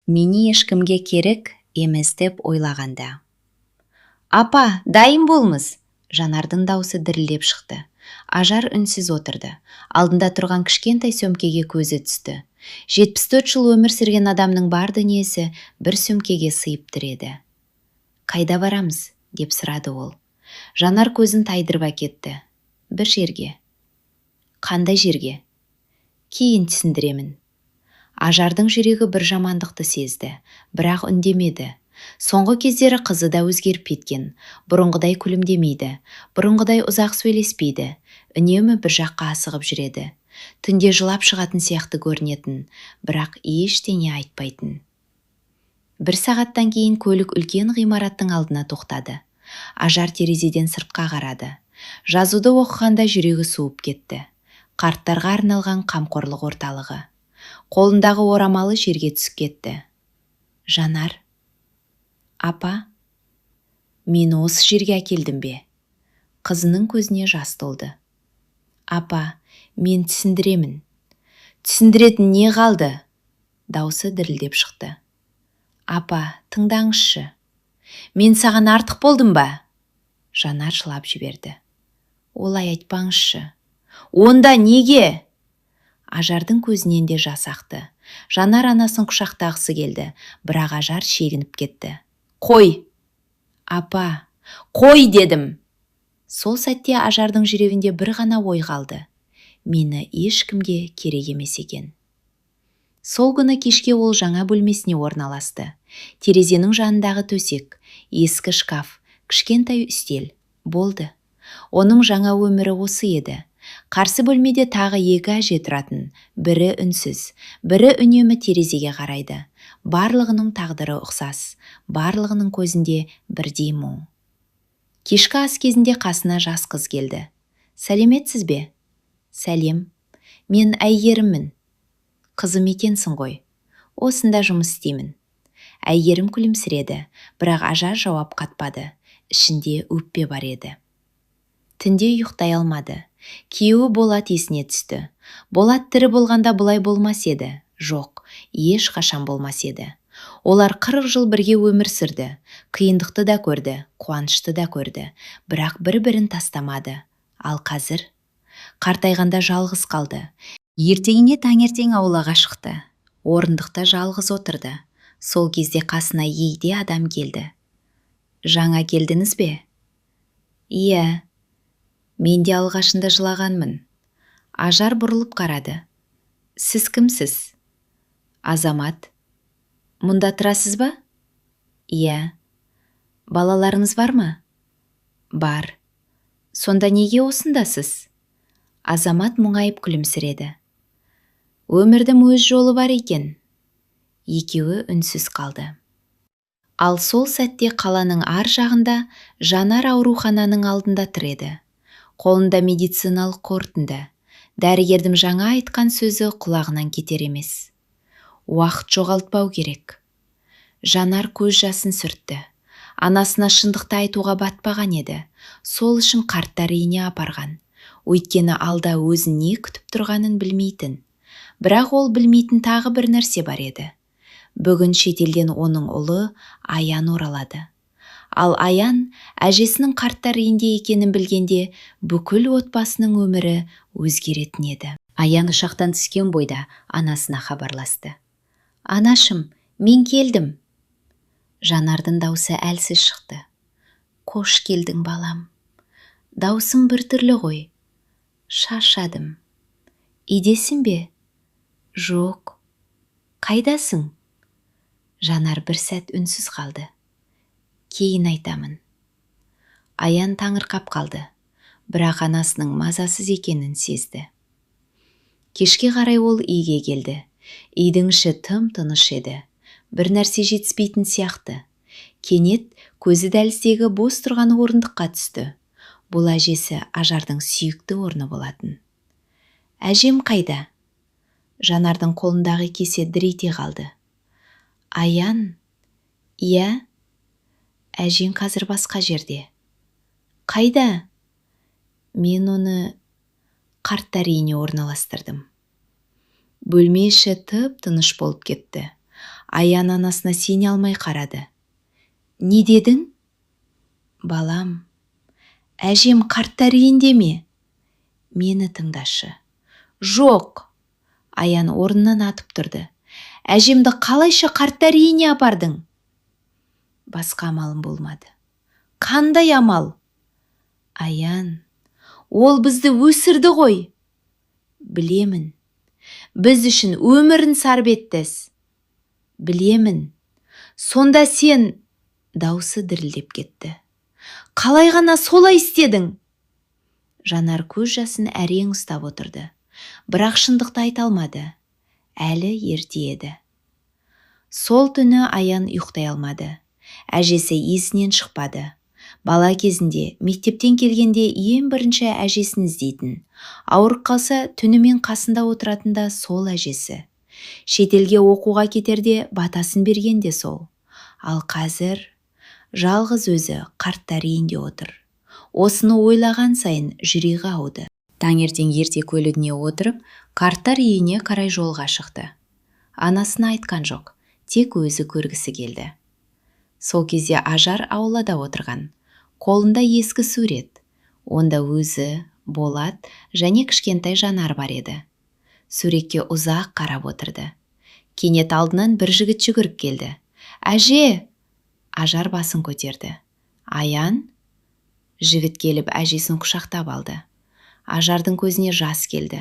Мені ешкімге керек емес деп ойлағанда. Апа, дайын болмыз! Жанардың даусы дірілдеп шықты. Ажар үнсіз отырды. Алдында тұрған кішкентай сөмкеге көзі түсті. 74 жыл өмір сүрген адамның бар дүниесі бір сөмкеге сыйып тұр еді. Қайда барамыз? Деп сұрады ол. Жанар көзін тайдырып әкетті. Бір жерге. Қандай жерге? Кейін түсіндіремін. Ажардың жүрегі бір жамандықты сезді, бірақ үндемеді. Соңғы кездері қызы да өзгеріп кеткен. Бұрынғыдай күлімдемейді, бұрынғыдай ұзақ сөйлеспейді. Үнемі бір жаққа асығып жүреді. Түнде жылап шығатын сияқты көрінетін, бірақ ештеңе айтпайтын. Бір сағаттан кейін көлік үлкен ғимараттың алдына тоқтады. Ажар терезеден сыртқа қарады. Жазуды оқығанда жүрегі суып кетті. Қарттарға арналған қамқорлық орталығы. Қолындағы орамалы жерге түсіп кетті. Жанар. Апа, мен осы жерге әкелдім бе? Қызының көзіне жас толды. Апа, мен түсіндіремін. Түсіндіретін не қалды? Даусы дірілдеп шықты. Апа, тыңдаңызшы. Мен саған артық болдым ба? Жанар жылап жіберді. Олай айтпаңызшы. Онда неге? Ажардың көзінен де жас ақты. Жанар анасын құшақтағысы келді, бірақ Ажар шегініп кетті. Қой! Апа, қой дедім! Сол сәтте Ажардың жүрегінде бір ғана ой қалды. Мені ешкімге керек емес екен. Сол күні кешке ол жаңа бөлмесіне орналасты. Терезенің жанындағы төсек, ескі шкаф, кішкентай үстел. Болды. Оның жаңа өмірі осы еді. Қарсы бөлмеде тағы екі әже тұратын, бірі үнсіз, бірі үнемі терезеге қарайды. Барлығының тағдыры ұқсас, барлығының көзінде бірдей мұң. Кешкі ас кезінде қасына жас қыз келді. Сәлеметсіз бе? Сәлем, мен Әйгеріммін. Қызым екенсің ғой. Осында жұмыс істеймін. Әйгерім күлімсіреді, бірақ Ажар жауап қатпады. Ішінде өкпе бар еді. Түнде ұйықтай алмады. Күйеуі Болат есіне түсті. Болат тірі болғанда бұлай болмас еді. Жоқ, ешқашан болмас еді. Олар 40 жыл бірге өмір сүрді. Қиындықты да көрді, қуанышты да көрді. Бірақ бір-бірін тастамады. Ал қазір? Қартайғанда жалғыз қалды. Ертеңіне таңертең аулаға шықты. Орындықта жалғыз отырды. Сол кезде қасына егде адам келді. Жаңа келдіңіз бе? Иә. Мен де алғашында жылағанмын. Ажар бұрылып қарады. Сіз кімсіз? Азамат. Мұнда тұрасыз ба? Иә. Балаларыңыз бар ма? Бар. Сонда неге осындасыз? Азамат мұңайып күлімсіреді. Өмірдің өз жолы бар екен. Екеуі үнсіз қалды. Ал сол сәтте қаланың ар жағында Жанар аурухананың алдында тұр еді. Қолында медициналық қорытынды. Дәрігердің жаңа айтқан сөзі құлағынан кетер емес. Уақыт жоғалтпау керек. Жанар көз жасын сүртті. Анасына шындықты айтуға батпаған еді. Сол үшін қарттар үйіне апарған. Өйткені алда өзін не күтіп тұрғанын білмейтін. Бірақ ол білмейтін тағы бір нәрсе бар еді. Бүгін шетелден оның ұлы Аян оралады. Ал Аян әжесінің қарттар үйінде екенін білгенде бүкіл отбасының өмірі өзгеретін еді. Аян ұшақтан түскен бойда анасына хабарласты. Анашым, мен келдім. Жанардың даусы әлсіз шықты. Қош келдің балам. Даусың біртүрлі ғой. Шаршадым. Үйдесің бе? Жоқ. Қайдасың? Жанар бір сәт үнсіз қалды. Кейін айтамын. Аян таңырқап қалды, бірақ анасының мазасыз екенін сезді. Кешке қарай ол үйге келді. Үйдің іші тым-тыныш еді. Бір нәрсе жетіспейтін сияқты. Кенет көзі дәліздегі бос тұрған орындыққа түсті. Бұл әжесі Ажардың сүйікті орны болатын. Әжем қайда? Жанардың қолындағы кесе дір ете қалды. Аян? Иә? Әжең қазір басқа жерде. Қайда? Мен оны қарттар үйіне орналастырдым. Бөлме іші тып-тыныш болып кетті. Аян анасына сене алмай қарады. Не дедің? Балам, әжем қарттар үйінде ме? Мені тыңдашы. Жоқ. Аян орнынан атып тұрды. Әжемді қалайша қарттар үйіне апардың? Басқа амалым болмады. Қандай амал? Аян, ол бізді өсірді ғой. Білемін. Біз үшін өмірін сарп еттіз. Білемін. Сонда сен... Даусы дірілдеп кетті. Қалай ғана солай істедің? Жанар көз жасын әрең ұстап отырды. Бірақ шындықты айта алмады. Әлі ерте еді. Сол түні Аян ұйықтай алмады. Әжесі есінен шықпады. Бала кезінде мектептен келгенде ең бірінші әжесін іздейтін. Ауырып қалса түнімен қасында отыратын да сол әжесі. Шетелге оқуға кетерде батасын берген де сол. Ал қазір жалғыз өзі қарттар үйінде отыр. Осыны ойлаған сайын жүрегі ауды. Таңертең ерте көлігіне отырып, қарттар үйіне қарай жолға шықты. Анасына айтқан жоқ, тек өзі көргісі келді. Сол кезде Ажар аулада отырған. Қолында ескі сурет. Онда өзі, Болат және кішкентай Жанар бар еді. Суретке ұзақ қарап отырды. Кенет алдынан бір жігіт жүгіріп келді. Әже! Ажар басын көтерді. Аян? Жігіт келіп әжесін құшақтап алды. Ажардың көзіне жас келді.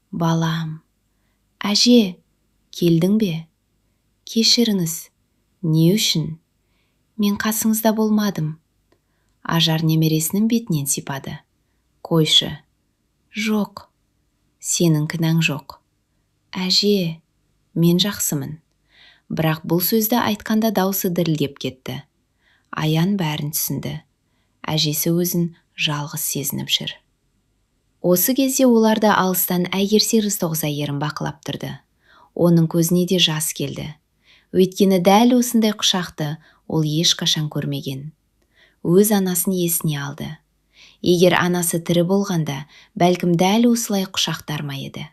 Балам. Әже, келдің бе? Кешіріңіз. Не үшін? Мен қасыңызда болмадым. Ажар немересінің бетінен сипады. Қойшы. Жоқ. Сенің кінәң жоқ. Әже, мен жақсымын. Бірақ бұл сөзді айтқанда даусы дірілдеп кетті. Аян бәрін түсінді. Әжесі өзін жалғыз сезініп жүр. Осы кезде оларды алыстан әйгерсер тоғыз әйгерім бақылап тұрды. Оның көзіне де жас келді. Өйткені дәл осындай құшақты ол ешқашан көрмеген. Өз анасын есіне алды. Егер анасы тірі болғанда, бәлкім дәл осылай құшақтар ма еді.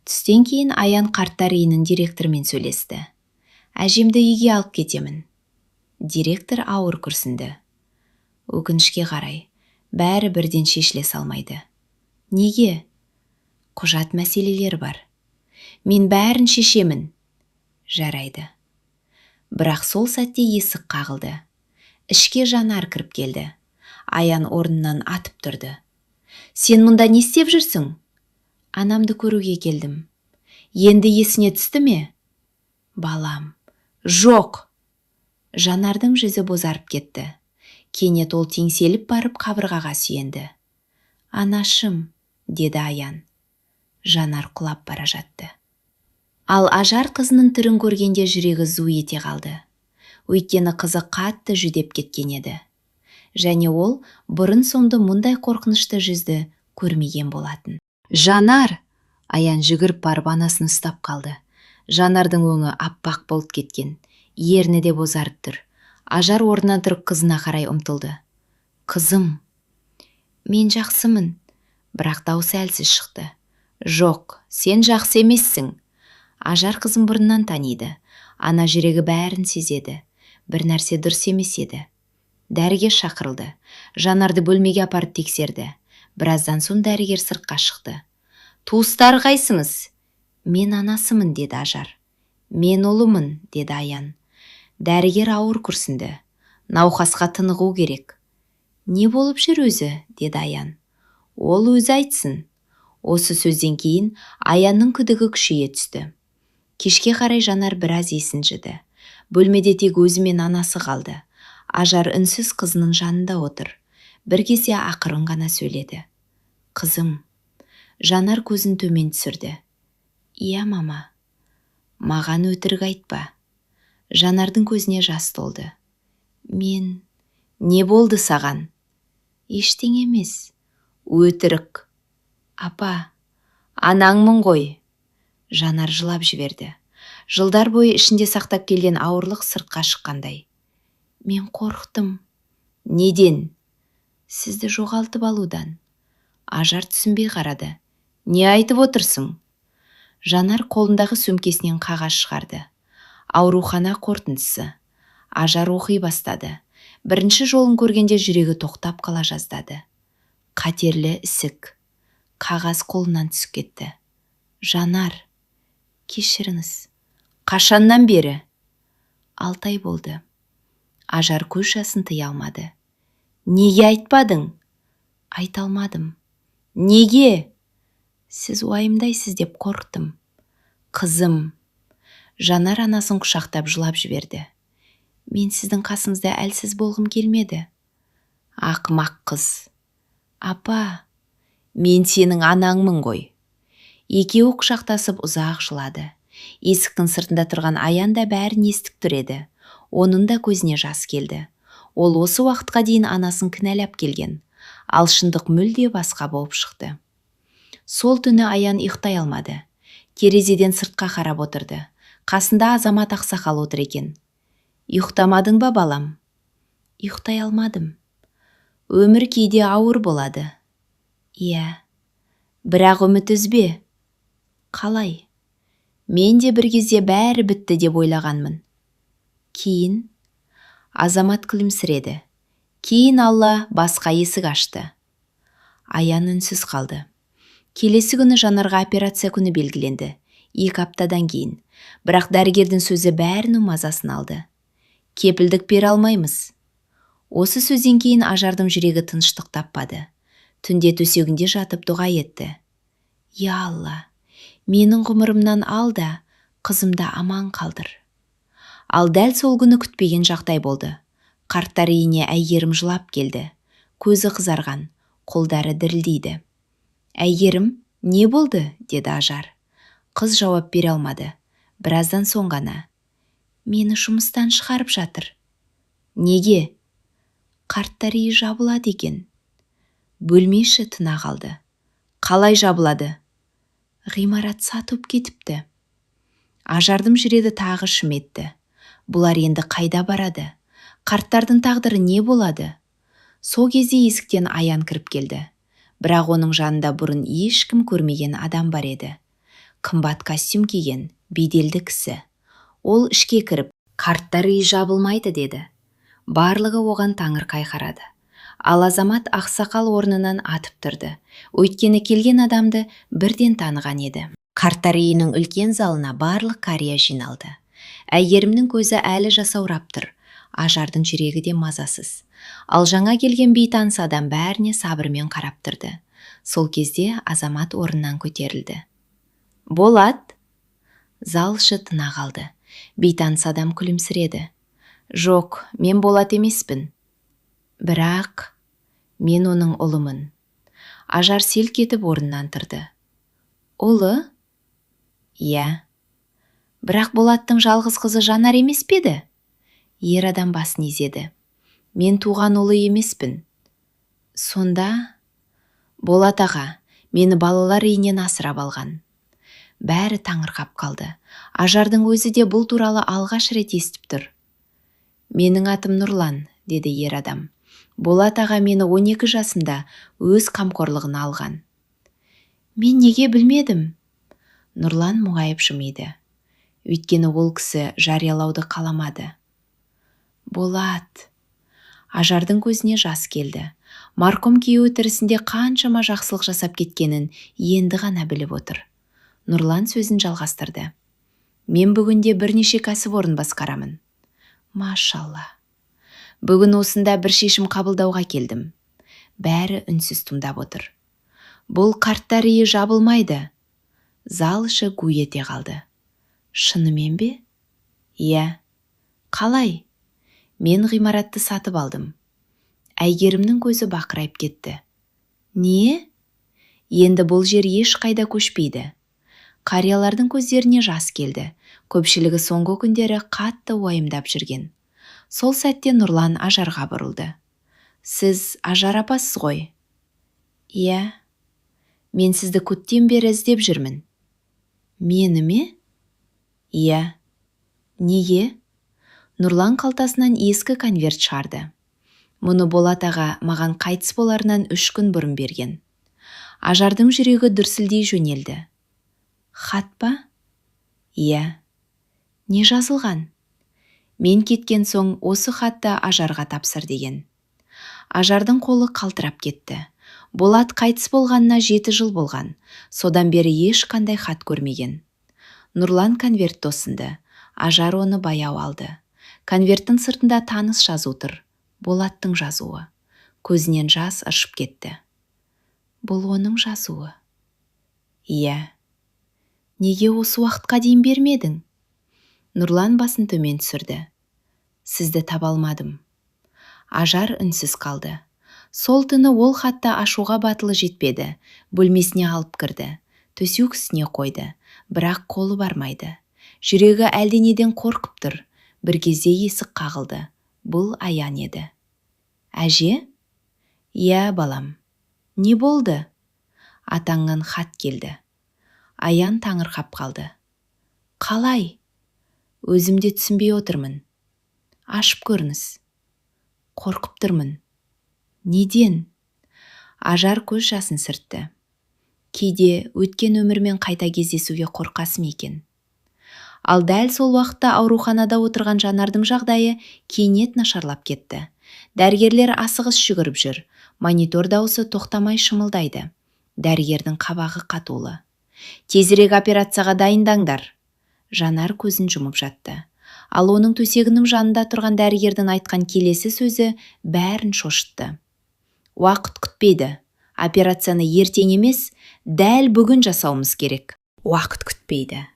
Түстен кейін Аян қарттар үйінің директорымен сөйлесті. Әжемді үйге алып кетемін. Директор ауыр күрсінді. Өкінішке қарай, бәрі бірден шешіле салмайды. Неге? Құжат мәселелері бар. Мен бәрін шешемін. Жарайды. Бірақ сол сәтте есік қағылды. Ішке Жанар кіріп келді. Аян орнынан атып тұрды. Сен мұнда не істеп жүрсің? Анамды көруге келдім. Енді есіне түсті ме? Балам. Жоқ. Жанардың жүзі бозарып кетті. Кенет ол теңселіп барып қабырғаға сүйенді. Анашым, деді Аян. Жанар құлап бара жатты. Ал Ажар қызының түрін көргенде жүрегі зу ете қалды. Өйткені қызы қатты жүдеп кеткен еді. Және ол бұрын соңды мұндай қорқынышты жүзді көрмеген болатын. Жанар! Аян жүгіріп барып анасын ұстап қалды. Жанардың өңі аппақ болып кеткен. Ерні де бозарып тұр. Ажар орнынан тұрып қызына қарай ұмтылды. Қызым! Мен жақсымын. Бірақ даусы әлсіз шықты. Жоқ, сен жақсы емессің. Ажар қызын бұрыннан таниды. Ана жүрегі бәрін сезеді. Бір нәрсе дұрыс емес еді. Дәрігер шақырылды. Жанарды бөлмеге апарып тексерді. Біраздан соң дәрігер сыртқа шықты. Туыстар қайсыңыз? Мен анасымын, деді Ажар. Мен ұлымын, деді Аян. Дәрігер ауыр күрсінді. Науқасқа тынығу керек. Не болып жүр өзі, деді Аян. Ол өзі айтсын. Осы сөзден кейін Аянның күдігі күшейе түсті. Кешке қарай Жанар біраз есін жіді. Бөлмеде тек өзі мен анасы қалды. Ажар үнсіз қызының жанында отыр. Бір кезде ақырын ғана сөйледі. Қызым. Жанар көзін төмен түсірді. Иә, мама. Маған өтірік айтпа. Жанардың көзіне жас толды. Мен... Не болды саған? Ештеңе емес. Өтірік. Апа, анаңмын ғой. Жанар жылап жіберді. Жылдар бойы ішінде сақтап келген ауырлық сыртқа шыққандай. Мен қорықтым. Неден? Сізді жоғалтып алудан. Ажар түсінбей қарады. Не айтып отырсың? Жанар қолындағы сөмкесінен қағаз шығарды. Аурухана қорытындысы. Ажар оқи бастады. Бірінші жолын көргенде жүрегі тоқтап қала жаздады. Қатерлі ісік. Қағаз қолынан түсіп кетті. Жанар, кешіріңіз. Қашаннан бері? 6 ай болды. Ажар көз жасын тыя алмады. Неге айтпадың? Айта алмадым. Неге? Сіз уайымдайсыз деп қорықтым. Қызым. Жанар анасын құшақтап жылап жіберді. Мен сіздің қасыңызда әлсіз болғым келмеді. Ақымақ қыз. Апа, мен сенің анаңмын ғой. Екеуі құшақтасып ұзақ жылады. Есіктің сыртында тұрған Аян да бәрін естіп тұр еді. Оның да көзіне жас келді. Ол осы уақытқа дейін анасын кінәлап келген. Ал шындық мүлде басқа болып шықты. Сол түні Аян ұйықтай алмады. Терезеден сыртқа қарап отырды. Қасында Азамат ақсақал отыр екен. Ұйықтамадың ба балам? Ұйықтай алмадым. Өмір кейде ауыр болады. Иә. Бірақ үміт үзбе. Қалай? Мен де бір кезде бәрі бітті деп ойлағанмын. Кейін? Азамат күлімсіреді. Кейін Алла басқа есік ашты. Аян үнсіз қалды. Келесі күні Жанарға операция күні белгіленді. 2 аптадан кейін. Бірақ дәрігердің сөзі бәрінің мазасын алды. Кепілдік бере алмаймыз. Осы сөзден кейін Ажардың жүрегі тыныштық таппады. Түнде төсегінде жатып дұға етті. Я Алла, менің ғұмырымнан ал да, қызымды аман қалдыр. Ал дәл сол күні күтпеген жағдай болды. Қарттар үйіне Әйгерім жылап келді. Көзі қызарған, қолдары дірілдейді. Әйгерім, не болды? Деді Ажар. Қыз жауап бере алмады. Біраздан соң ғана. Мені жұмыстан шығарып жатыр. Неге? Қарттар үйі жабылады екен. Бөлме іші тына қалды. Қалай жабылады? Ғимарат сатып кетіпті. Ажардың жүрегі тағы шым етті. Бұлар енді қайда барады? Қарттардың тағдыры не болады? Сол кезде есіктен Аян кіріп келді. Бірақ оның жанында бұрын ешкім көрмеген адам бар еді. Қымбат костюм киген, беделді кісі. Ол ішке кіріп, қарттар үйі жабылмайды деді. Барлығы оған таңырқай қарады. Ал Азамат ақсақал орнынан атып тұрды. Өйткені келген адамды бірден таныған еді. Қарттар үйінің үлкен залына барлық қария жиналды. Әйгерімнің көзі әлі жасаурап тұр. Ажардың жүрегі де мазасыз. Ал жаңа келген бейтаныс адам бәріне сабырмен қарап тұрды. Сол кезде Азамат орнынан көтерілді. Болат? Зал іші тына қалды. Бейтаныс адам күлімсіреді. Жоқ, мен Болат емеспін. Бірақ мен оның ұлымын. Ажар селк етіп орнынан тұрды. Ұлы? Иә. Бірақ Болаттың жалғыз қызы Жанар емес пе еді? Ер адам басын изеді. Мен туған ұлы емеспін. Сонда? Болат аға, мені балалар үйінен асырап алған. Бәрі таңырқап қалды. Ажардың өзі де бұл туралы алғаш рет естіп тұр. Менің атым Нұрлан, деді ер адам. Болат аға мені 12 жасымда өз қамқорлығына алған. Мен неге білмедім? Нұрлан мұңайып жымиды. Өйткені ол кісі жариялауды қаламады. Болат. Ажардың көзіне жас келді. Марқұм күйеуі тірісінде қаншама жақсылық жасап кеткенін енді ғана біліп отыр. Нұрлан сөзін жалғастырды. Мен бүгінде бірнеше кәсіпорын басқарамын. Машалла. Бүгін осында бір шешім қабылдауға келдім. Бәрі үнсіз тыңдап отыр. Бұл қарттар үйі жабылмайды. Зал іші гу ете қалды. Шынымен бе? Иә. Қалай? Мен ғимаратты сатып алдым. Әйгерімнің көзі бақырайып кетті. Не? Енді бұл жер ешқайда көшпейді. Қариялардың көздеріне жас келді. Көпшілігі соңғы күндері қатты уайымдап жүрген. Сол сәтте Нұрлан Ажарға бұрылды. Сіз Ажар апасыз ғой? Иә. Мен сізді көптен бері іздеп жүрмін. Мені ме? Иә. Неге? Нұрлан қалтасынан ескі конверт шығарды. Мұны Болат аға маған қайтыс боларынан 3 күн бұрын берген. Ажардың жүрегі дүрсілдей жөнелді. Хат па? Иә. Не жазылған? Мен кеткен соң осы хатты Ажарға тапсыр деген. Ажардың қолы қалтырап кетті. Болат қайтыс болғанына 7 жыл болған. Содан бері ешқандай хат көрмеген. Нұрлан конвертті ұсынды. Ажар оны баяу алды. Конверттің сыртында таныс жазу тұр. Болаттың жазуы. Көзінен жас ыршып кетті. Бұл оның жазуы. Иә. Неге осы уақытқа дейін бермедің? Нұрлан басын төмен түсірді. Сізді таба алмадым. Ажар үнсіз қалды. Сол түні ол хатты ашуға батылы жетпеді. Бөлмесіне алып кірді. Төсек үстіне қойды. Бірақ қолы бармайды. Жүрегі әлденеден қорқып тұр. Бір кезде есік қағылды. Бұл Аян еді. Әже? Иә, балам. Не болды? Атаңнан хат келді. Аян таңырқап қалды. Қалай? Өзімде түсінбей отырмын. Ашып көріңіз. Қорқып тұрмын. Неден? Ажар көз жасын сүртті. Кейде өткен өмірмен қайта кездесуге қорқасым екен. Ал дәл сол уақытта ауруханада отырған Жанардың жағдайы кенет нашарлап кетті. Дәрігерлер асығыс жүгіріп жүр. Монитор дауысы тоқтамай шымылдайды. Дәрігердің қабағы қатулы. Тезірек операцияға дайындаңдар. Жанар көзін жұмып жатты. Ал оның төсегінің жанында тұрған дәрігердің айтқан келесі сөзі бәрін шошытты. Уақыт күтпейді. Операцияны ертең емес, дәл бүгін жасауымыз керек. Уақыт күтпейді.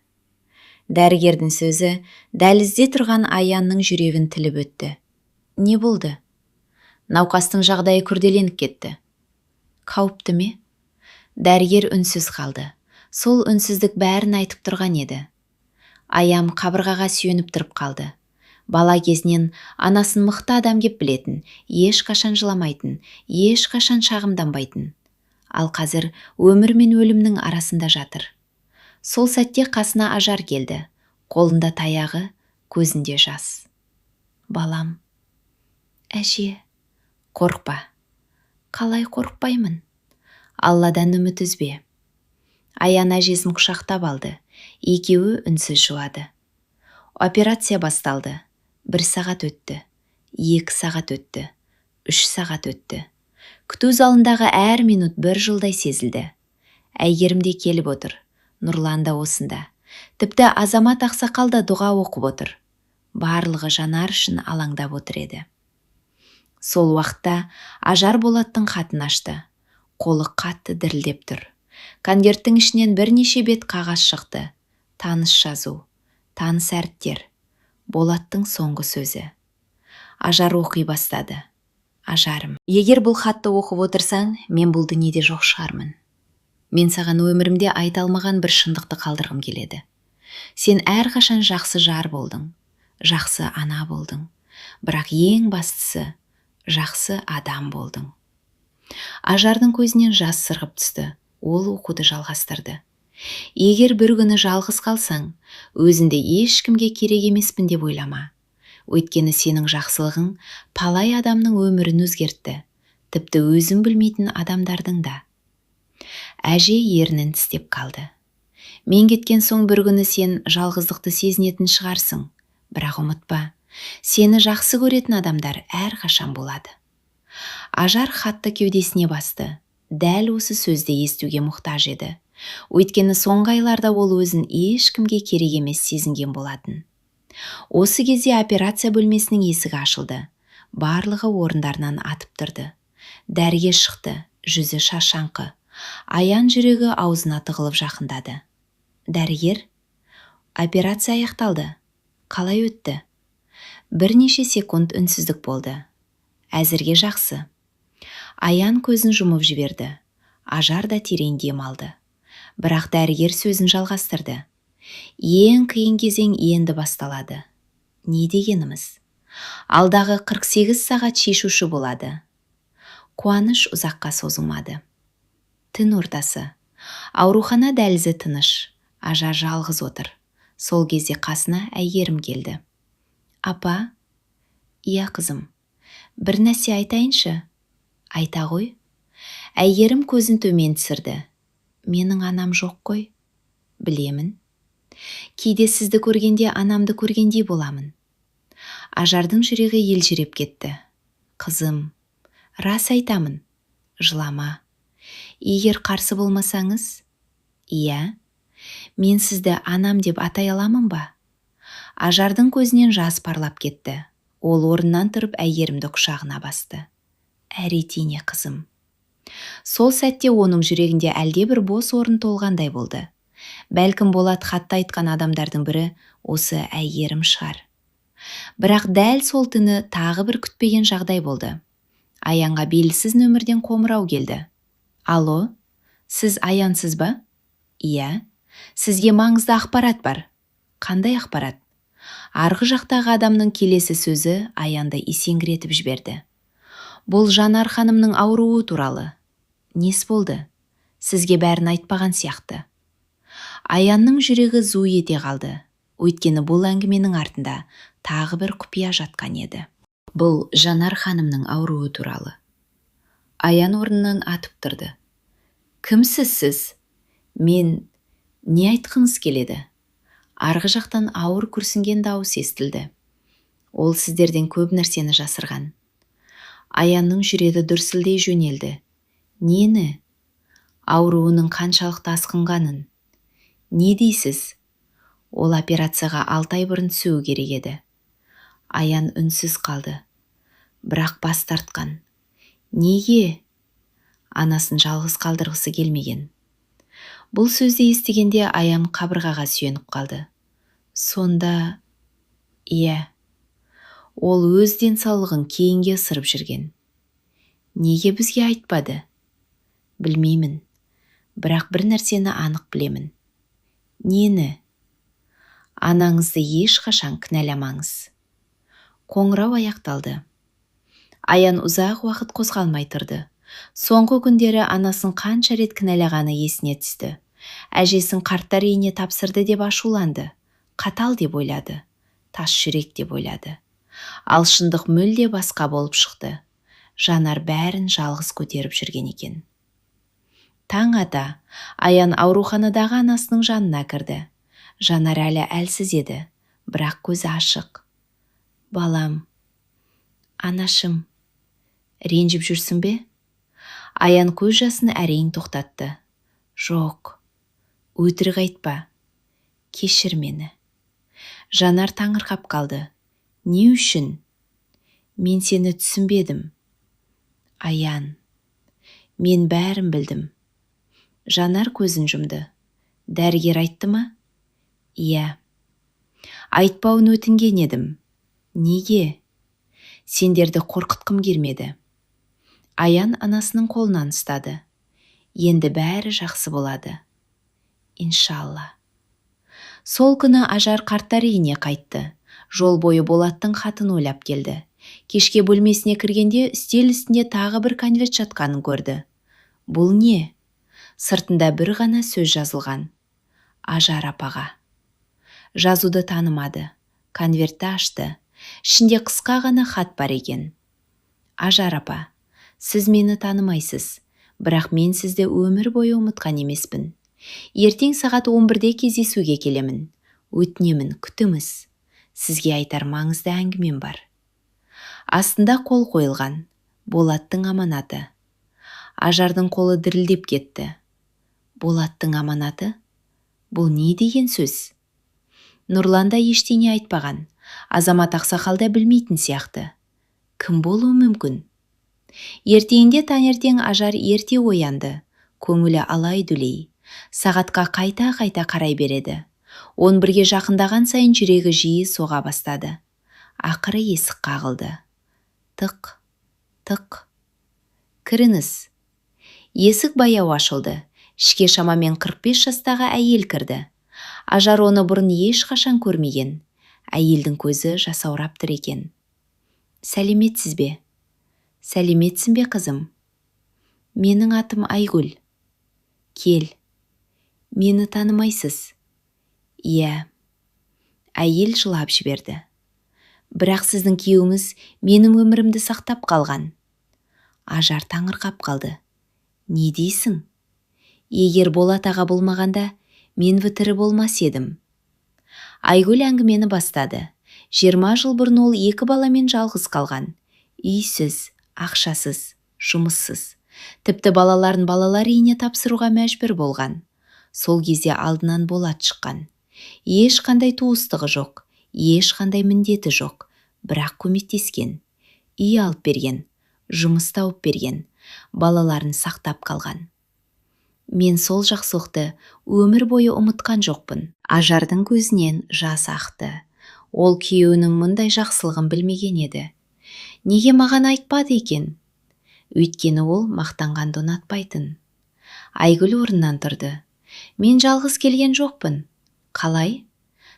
Дәрігердің сөзі дәлізде тұрған Аянның жүрегін тіліп өтті. Не болды? Науқастың жағдайы күрделеніп кетті. Қауіпті ме? Дәрігер үнсіз қалды. Сол үнсіздік бәрін айтып тұрған еді. Аян қабырғаға сүйеніп тұрып қалды. Бала кезінен анасын мықты адам деп білетін, ешқашан жыламайтын, ешқашан шағымданбайтын. Ал қазір өмір мен өлімнің арасында жатыр. Сол сәтте қасына Ажар келді. Қолында таяғы, көзінде жас. Балам. Әже, қорқпа. Қалай қорқпаймын? Алладан үміт үзбе. Аян әжесін құшақтап алды. Екеуі үнсіз жуады. Операция басталды. 1 сағат өтті. 2 сағат өтті. 3 сағат өтті. Күту залындағы әр минут 1 жылдай сезілді. Әйгерім де келіп отыр. Нұрлан да осында. Тіпті Азамат ақсақал да дұға оқып отыр. Барлығы Жанар үшін алаңдап отыр еді. Сол уақытта Ажар Болаттың хатын ашты. Қолы қатты дірілдеп тұр. Конверттің ішінен бірнеше бет қағаз шықты. Таныс жазу, таныс әріптер. Болаттың соңғы сөзі. Ажар оқи бастады. Ажарым, егер бұл хатты оқып отырсаң, мен бұл дүниеде жоқ шығармын. Мен саған өмірімде айта алмаған бір шындықты қалдырғым келеді. Сен әрқашан жақсы жар болдың, жақсы ана болдың. Бірақ ең бастысы, жақсы адам болдың. Ажардың көзінен жас сырғып түсті. Ол оқуды жалғастырды. Егер бір күні жалғыз қалсаң, өзіңде ешкімге керек емеспін деп ойлама. Өйткені сенің жақсылығың талай адамның өмірін өзгертті, тіпті өзің білмейтін адамдардың да. Әже ернін тістеп қалды. Мен кеткен соң бір күні сен жалғыздықты сезінетін шығарсың, бірақ ұмытпа, сені жақсы көретін адамдар әрқашан болады. Ажар хатты кеудесіне басты. Дәл осы сөзді естуге мұқтаж еді. Өйткені соңғы айларда ол өзін ешкімге керек емес сезінген болатын. Осы кезде операция бөлмесінің есігі ашылды. Барлығы орындарынан атып тұрды. Дәрігер шықты, жүзі шашаңқы. Аян жүрегі аузына тығылып жақындады. Дәрігер, операция аяқталды. Қалай өтті? Бірнеше секунд үнсіздік болды. Әзірге жақсы. Аян көзін жұмып жіберді. Ажар да терең дем алды. Бірақ дәрігер сөзін жалғастырды. Ең қиын кезең енді басталады. Не дегеніміз? Алдағы 48 сағат шешуші болады. Қуаныш ұзаққа созылмады. Түн ортасы. Аурухана дәлізі тыныш. Ажар жалғыз отыр. Сол кезде қасына Әйгерім келді. Апа? Иә қызым. Бір нәрсе айтайыншы? Айта ғой. Әйгерім көзін төмен түсірді. Менің анам жоқ қой. Білемін. Кейде сізді көргенде анамды көргендей боламын. Ажардың жүрегі елжіреп кетті. Қызым, рас айтамын, жылама. Егер қарсы болмасаңыз, иә, мен сізді анам деп атай аламын ба? Ажардың көзінен жас парлап кетті. Ол орнынан тұрып әйгерімді құшағына басты. Әрине, қызым. Сол сәтте оның жүрегінде әлде бір бос орын толғандай болды. Бәлкім Болат хатта айтқан адамдардың бірі осы әйгерім шығар. Бірақ дәл сол түні тағы бір күтпеген жағдай болды. Аянға белгісіз нөмірден қоңырау келді. Алло, сіз Аянсыз ба? Иә, сізге маңызды ақпарат бар. Қандай ақпарат? Арғы жақтағы адамның келесі сөзі Аянды есеңгіретіп жіберді. Бұл Жанар ханымның ауруы туралы. Нес болды? Сізге бәрін айтпаған сияқты. Аянның жүрегі зу ете қалды. Өйткені бұл әңгіменің артында тағы бір құпия жатқан еді. Бұл Жанар ханымның ауруы туралы. Аян орнынан атып тұрды. Кімсіз сіз? Мен не айтқыңыз келеді? Арғы жақтан ауыр күрсінген дауыс естілді. Ол сіздерден көп нәрсені жасырған. Аянның жүрегі дүрсілдей жөнелді. Нені? Ауруының қаншалықты асқынғанын. Не дейсіз? Ол операцияға 6 ай бұрын түсуі керек еді. Аян үнсіз қалды. Бірақ бас тартқан. Неге? Анасын жалғыз қалдырғысы келмеген. Бұл сөзді естігенде Аян қабырғаға сүйеніп қалды. Сонда, иә, ол өз денсаулығын кейінге ысырып жүрген. Неге бізге айтпады? Білмеймін, бірақ бір нәрсені анық білемін. Нені? Анаңызды ешқашан кінәламаңыз. Қоңырау аяқталды. Аян ұзақ уақыт қозғалмай тұрды. Соңғы күндері анасын қанша рет кінәлағаны есіне түсті. Әжесін қарттар үйіне тапсырды деп ашуланды. Қатал деп ойлады. Тас жүрек деп ойлады. Ал шындық мүлде басқа болып шықты. Жанар бәрін жалғыз көтеріп жүрген екен. Таң ата, Аян ауруханадағы анасының жанына кірді. Жанар әлі әлсіз еді, бірақ көзі ашық. Балам, анашым, ренжіп жүрсің бе? Аян көз жасын әрең тоқтатты. Жоқ, өтірік айтпа. Кешір мені. Жанар таңырқап қалды. Не үшін? Мен сені түсінбедім. Аян, мен бәрін білдім. Жанар көзін жұмды. Дәрігер айтты ма? Иә. Айтпауын өтінген едім. Неге? Сендерді қорқытқым келмеді. Аян анасының қолынан ұстады. Енді бәрі жақсы болады. Иншалла. Сол күні Ажар қарттар үйіне қайтты. Жол бойы Болаттың хатын ойлап келді. Кешке бөлмесіне кіргенде үстел үстінде тағы бір конверт жатқанын көрді. Бұл не? Сыртында бір ғана сөз жазылған. Ажар апаға. Жазуды танымады. Конвертті ашты. Ішінде қысқа ғана хат бар екен. Ажар апа, сіз мені танымайсыз, бірақ мен сізді өмір бойы ұмытқан емеспін. Ертең сағат 11-де кездесуге келемін. Өтінемін, күтіңіз. Сізге айтар маңызды әңгімем бар. Астында қол қойылған. Болаттың аманаты. Ажардың қолы дірілдеп кетті. Болаттың аманаты? Бұл не деген сөз? Нұрлан да ештеңе айтпаған. Азамат ақсақал да білмейтін сияқты. Кім болуы мүмкін? Ертеңінде таңертең Ажар ерте оянды. Көңілі алай-дүлей. Сағатқа қайта-қайта қарай береді. 11-ге жақындаған сайын жүрегі жиі соға бастады. Ақыры есік қағылды. Тық, тық. Кіріңіз. Есік баяу ашылды. Ішке шамамен 45 жастағы әйел кірді. Ажар оны бұрын ешқашан көрмеген. Әйелдің көзі жасаурап тұр екен. Сәлеметсіз бе? Сәлеметсің бе, қызым? Менің атым Айгүл. Кел. Мені танымайсыз? Иә. Әйел жылап жіберді. Бірақ сіздің күйеуіңіз менің өмірімді сақтап қалған. Ажар таңырқап қалды. Не дейсің? Егер Болат аға болмағанда, мен тірі болмас едім. Айгүл әңгімені бастады. 20 жыл бұрын ол 2 баламен жалғыз қалған. Үйсіз, ақшасыз, жұмыссыз. Тіпті балаларын балалар үйіне тапсыруға мәжбүр болған. Сол кезде алдынан Болат шыққан. Ешқандай туыстығы жоқ, ешқандай міндеті жоқ, бірақ көмектескен. Үй алып берген, жұмыс тауып берген, балаларын сақтап қалған. Мен сол жақсылықты өмір бойы ұмытқан жоқпын. Ажардың көзінен жас ақты. Ол күйеуінің мұндай жақсылығын білмеген еді. Неге маған айтпады екен? Өйткені ол мақтанғанды ұнатпайтын. Айгүл орнынан тұрды. Мен жалғыз келген жоқпын. Қалай?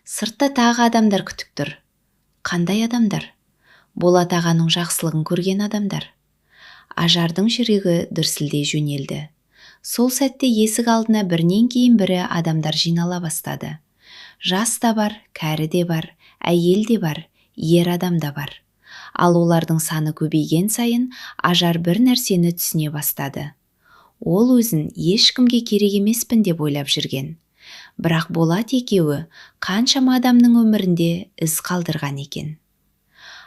Сыртта тағы адамдар күтіп тұр. Қандай адамдар? Болат ағаның жақсылығын көрген адамдар. Ажардың жүрегі дүрсілдей жөнелді. Сол сәтте есік алдына бірінен кейін бірі адамдар жинала бастады. Жас та бар, кәрі де бар, әйел де бар, ер адам да бар. Ал олардың саны көбейген сайын Ажар бір нәрсені түсіне бастады. Ол өзін ешкімге керек емеспін деп ойлап жүрген. Бірақ Болат екеуі қаншама адамның өмірінде із қалдырған екен.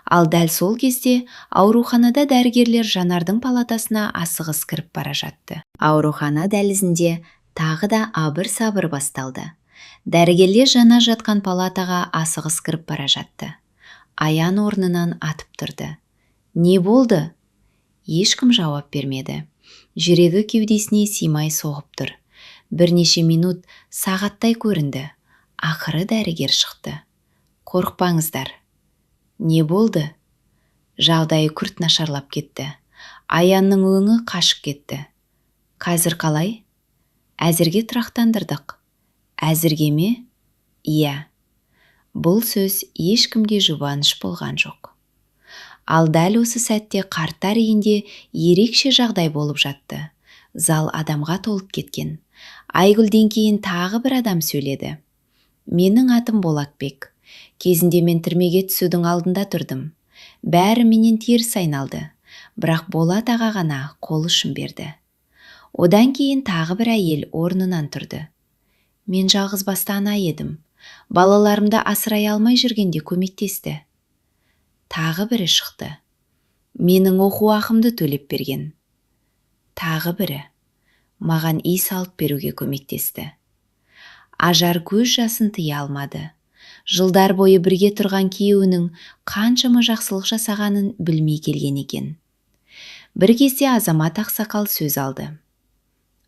Ал дәл сол кезде ауруханада дәрігерлер Жанардың палатасына асығыс кіріп бара жатты. Аурухана дәлізінде тағы да абыр-сабыр басталды. Дәрігерлер Жанар жатқан палатаға асығыс кіріп бара жатты. Аян орнынан атып тұрды. Не болды? Ешкім жауап бермеді. Жүрегі кеудесіне симай соғып тұр. Бірнеше минут сағаттай көрінді. Ақыры дәрігер шықты. Қорықпаңыздар. Не болды? Жағдайы күрт нашарлап кетті. Аянның өңі қашып кетті. Қазір қалай? Әзірге тұрақтандырдық. Әзірге ме? Иә. Бұл сөз ешкімге жұбаныш болған жоқ. Ал дәл осы сәтте қарттар үйінде ерекше жағдай болып жатты. Зал адамға толып кеткен. Айгүлден кейін тағы бір адам сөйледі. Менің атым Болатбек. Кезінде мен түрмеге түсудің алдында тұрдым. Бәрі менен теріс айналды. Бірақ Болат аға ғана қол ұшын берді. Одан кейін тағы бір әйел орнынан тұрды. Мен жалғызбасты ана едім. Балаларымды асырай алмай жүргенде көмектесті. Тағы бірі шықты. Менің оқу ақымды төлеп берген. Тағы бірі. Маған үй салып беруге көмектесті. Ажар көз жасын тыя алмады. Жылдар бойы бірге тұрған күйеуінің қаншама жақсылық жасағанын білмей келген екен. Бір кезде Азамат ақсақал сөз алды.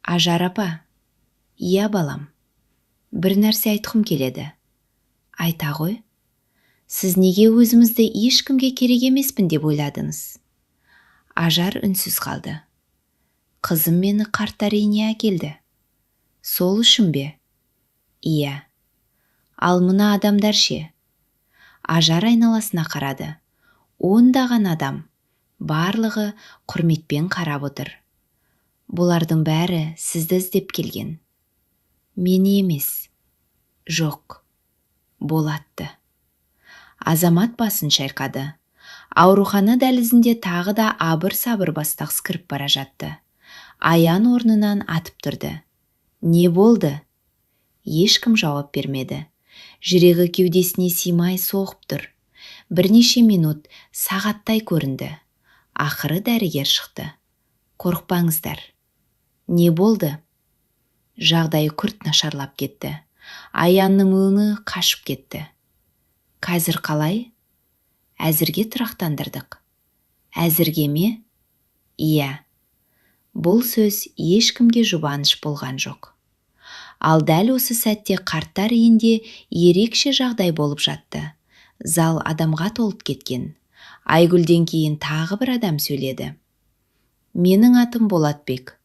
Ажар апа, иә балам. Бір нәрсе айтқым келеді. Айта ғой, сіз неге өзімізді ешкімге керек емеспін деп ойладыңыз? Ажар үнсіз қалды. Қызым мені қарттар үйіне әкелді. Сол үшін бе? Иә. Ал мына адамдар ше? Ажар айналасына қарады. Ондаған адам, барлығы құрметпен қарап отыр. Бұлардың бәрі сізді іздеп келген. Мені емес. Жоқ. Болатты. Азамат басын шайқады. Аурухана дәлізінде тағы да абыр-сабыр бастақс кіріп бара жатты. Аян орнынан атып тұрды. Не болды? Ешкім жауап бермеді. Жүрегі кеудесіне симай соғып тұр. Бірнеше минут сағаттай көрінді. Ақыры дәрігер шықты. Қорықпаңыздар. Не болды? Жағдайы күрт нашарлап кетті. Аянның өңі қашып кетті. Қазір қалай? Әзірге тұрақтандырдық. Әзірге ме? Иә. Бұл сөз ешкімге жұбаныш болған жоқ. Ал дәл осы сәтте қарттар үйінде ерекше жағдай болып жатты. Зал адамға толып кеткен. Айгүлден кейін тағы бір адам сөйледі. Менің атым Болатбек.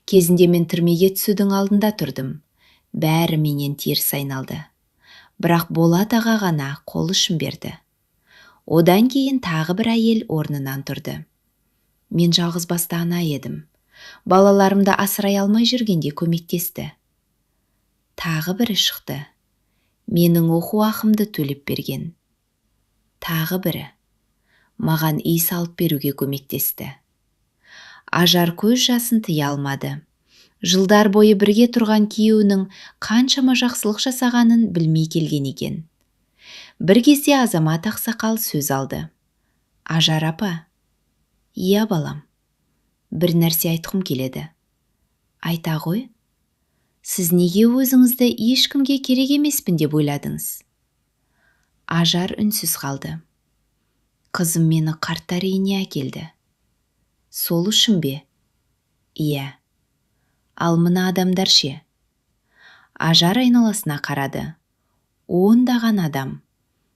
Кезінде мен түрмеге түсудің алдында тұрдым. Бәрі менен теріс айналды. Бірақ Болат аға ғана қол ұшын берді. Одан кейін тағы бір әйел орнынан тұрды. Мен жалғызбасты ана едім. Балаларымды асырай алмай жүргенде көмектесті. Тағы бірі шықты. Менің оқу ақымды төлеп берген. Тағы бірі. Маған үй салып беруге көмектесті. Ажар көз жасын тыя алмады. Жылдар бойы бірге тұрған күйеуінің қаншама жақсылық жасағанын білмей келген екен. Бір кезде Азамат ақсақал сөз алды. Ажар апа. Иә балам. Бір нәрсе айтқым келеді. Айта ғой. Сіз неге өзіңізді ешкімге керек емеспін деп ойладыңыз? Ажар үнсіз қалды. Қызым мені қарттар үйіне әкелді. Сол үшін бе? Иә. Ал мына адамдар ше? Ажар айналасына қарады. Ондаған адам.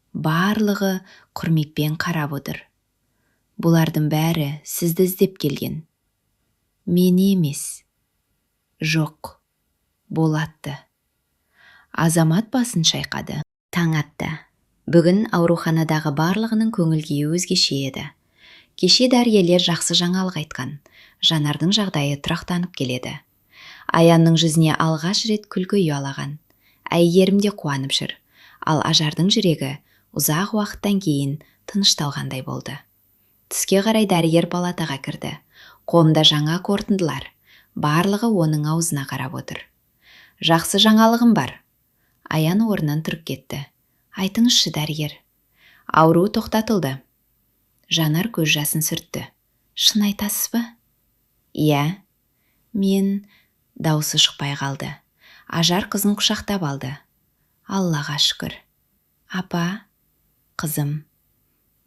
Барлығы құрметпен қарап отыр. Бұлардың бәрі сізді іздеп келген. Мені емес. Жоқ. Болатты. Азамат басын шайқады. Таң атты. Бүгін ауруханадағы барлығының көңіл-күйі өзгеше еді. Кеше дәрігерлер жақсы жаңалық айтқан. Жанардың жағдайы тұрақтанып келеді. Аянның жүзіне алғаш рет күлкі ұялаған. Әйгерім де қуанып жүр. Ал Ажардың жүрегі ұзақ уақыттан кейін тынышталғандай болды. Түске қарай дәрігер палатаға кірді. Қолында жаңа қорытындылар. Барлығы оның аузына қарап отыр. Жақсы жаңалығым бар. Аян орнынан тұрып кетті. Айтыңызшы, дәрігер. Ауру тоқтатылды. Жанар көз жасын сүртті. Шын айтасыз ба? Иә. Мен... Даусы шықпай қалды. Ажар қызын құшақтап алды. Аллаға шүкір. Апа, қызым.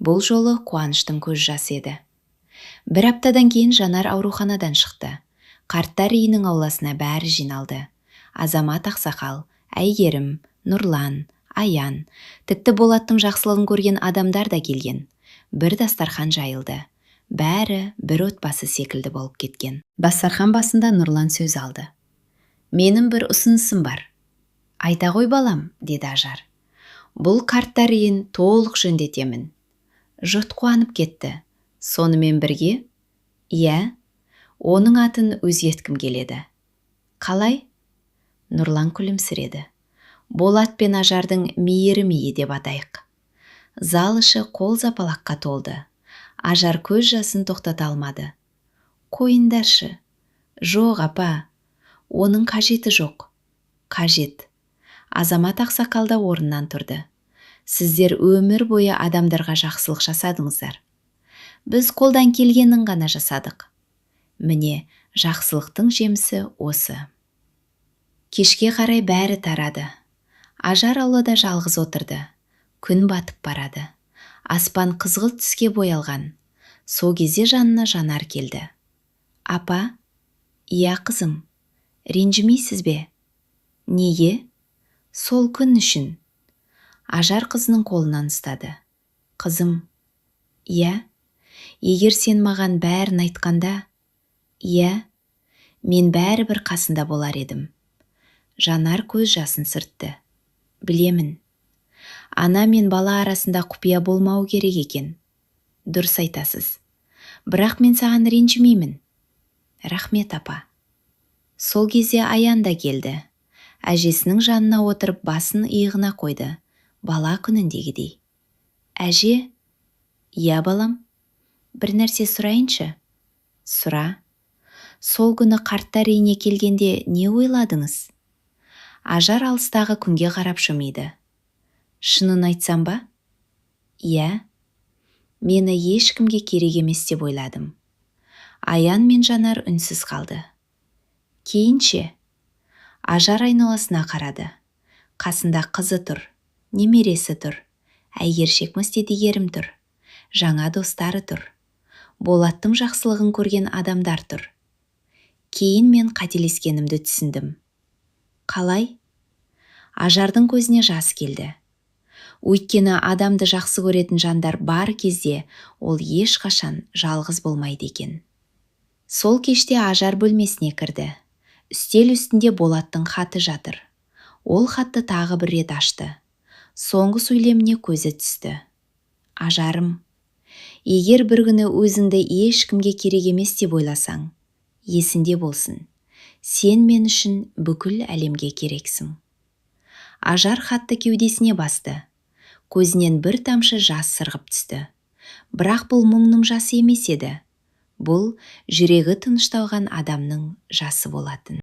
Бұл жолы қуаныштың көз жасы еді. Бір аптадан кейін Жанар ауруханадан шықты. Қарттар үйінің ауласына бәрі жиналды. Азамат ақсақал, Әйгерім, Нұрлан, Аян, тіпті Болаттың жақсылығын көрген адамдар да келген. Бір дастархан жайылды. Бәрі бір отбасы секілді болып кеткен. Дастархан басында Нұрлан сөз алды. Менің бір ұсынысым бар. Айта ғой балам, деді Ажар. Бұл қарттар үйін толық жөндетемін. Жұрт қуанып кетті. Сонымен бірге? Иә, оның атын өзгерткім келеді. Қалай? Нұрлан күлімсіреді. Болат пен Ажардың мейірімейі деп атайық. Зал іші қол запалаққа толды. Ажар көз жасын тоқтата алмады. Қойындаршы. Жоқ, апа. Оның қажеті жоқ. Қажет. Азамат ақсақалда орнынан тұрды. Сіздер өмір бойы адамдарға жақсылық жасадыңыздар. Біз қолдан келгенін ғана жасадық. Міне, жақсылықтың жемісі осы. Кешке қарай бәрі тарады. Ажар аулада жалғыз отырды. Күн батып барады. Аспан қызғылт түске боялған. Сол кезде жанына Жанар келді. Апа, иә қызым, ренжімейсіз бе? Неге? Сол күн үшін. Ажар қызының қолынан ұстады. Қызым, иә, егер сен маған бәрін айтқанда, иә, мен бәрі бір қасында болар едім. Жанар көз жасын сүртті. Білемін. Ана мен бала арасында құпия болмау керек екен. Дұрыс айтасыз. Бірақ мен саған ренжімеймін. Рахмет, апа. Сол кезде Аян да келді. Әжесінің жанына отырып басын иығына қойды. Бала күніндегідей. Әже? Иә, балам. Бір нәрсе сұрайыншы? Сұра. Сол күні қарттар үйіне келгенде не ойладыңыз? Ажар алыстағы күнге қарап жымиды. Шынын айтсам ба? Иә. Мені ешкімге керек емес деп ойладым. Аян мен Жанар үнсіз қалды. Кейінше Ажар айналасына қарады. Қасында қызы тұр, немересі тұр, әйгершек мүстедегерім тұр, жаңа достары тұр. Болаттың жақсылығын көрген адамдар тұр. Кейін мен қателескенімді түсіндім. Қалай? Ажардың көзіне жас келді. Өйткені адамды жақсы көретін жандар бар кезде ол ешқашан жалғыз болмайды екен. Сол кеште Ажар бөлмесіне кірді. Үстел үстінде Болаттың хаты жатыр. Ол хатты тағы бір рет ашты. Соңғы сөйлеміне көзі түсті. Ажарым, егер бір күні өзіңді ешкімге керек емес деп ойласаң, есінде болсын. Сен мен үшін бүкіл әлемге керексің. Ажар хатты кеудесіне басты. Көзінен бір тамшы жас сырғып түсті. Бірақ бұл мұңның жасы емес еді. Бұл жүрегі тынышталған адамның жасы болатын.